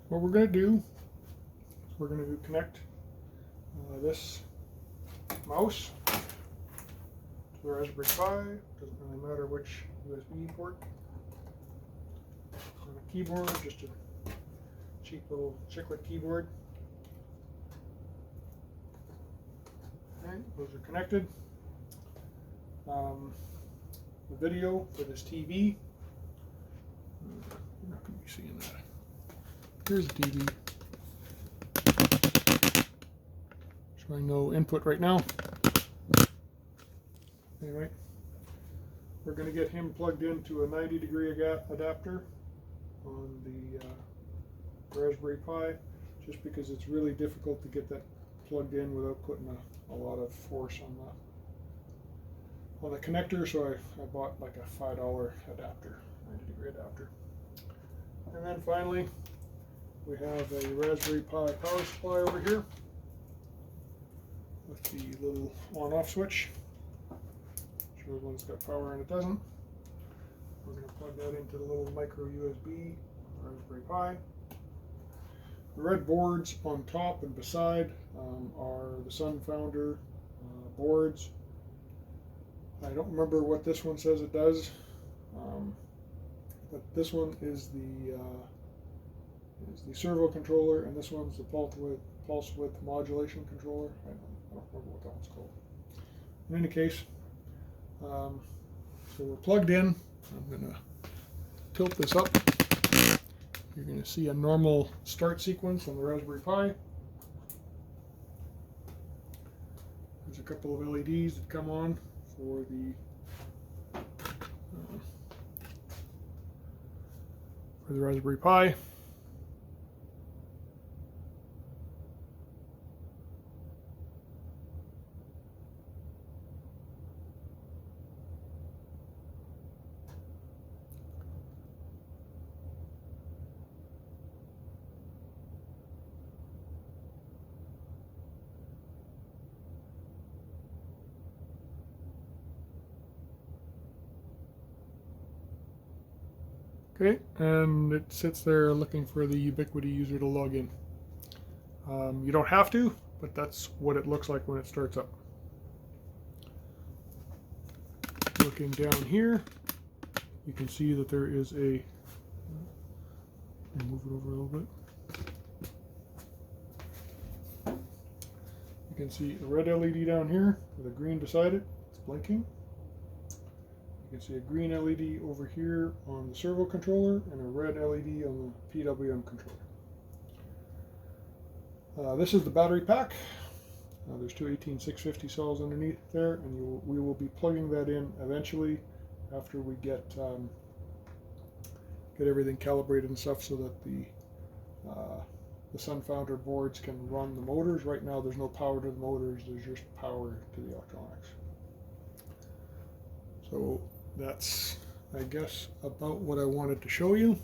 what we're going to do is we're going to connect this mouse to the Raspberry Pi. Doesn't really matter which USB port. On a keyboard, just a cheap little chiclet keyboard. Alright, those are connected. The video for this TV. You're not going to be seeing that. Here's the TV. Showing no input right now. Anyway, we're going to get him plugged into a 90-degree adapter on the Raspberry Pi, just because it's really difficult to get that plugged in without putting a lot of force on the connector. So I bought like a $5 adapter, 90-degree adapter. And then finally, we have a Raspberry Pi power supply over here with the little on-off switch. Shows when it's got power and it doesn't. We're going to plug that into the little micro USB Raspberry Pi. The red boards on top and beside are the Sunfounder boards. I don't remember what this one says it does, but this one is the servo controller, and this one's the pulse width modulation controller. I don't remember what that one's called. In any case, so we're plugged in. I'm going to tilt this up. You're going to see a normal start sequence on the Raspberry Pi. There's a couple of LEDs that come on for the Raspberry Pi. Okay, and it sits there looking for the Ubiquity user to log in. You don't have to, but that's what it looks like when it starts up. Looking down here, you can see that there is a, move it over a little bit. You can see a red LED down here with a green beside it. It's blinking. You can see a green LED over here on the servo controller and a red LED on the PWM controller. This is the battery pack. There's two 18650 cells underneath there, and we will be plugging that in eventually after we get everything calibrated and stuff, so that the Sunfounder boards can run the motors. Right now there's no power to the motors, there's just power to the electronics. So that's, I guess, about what I wanted to show you.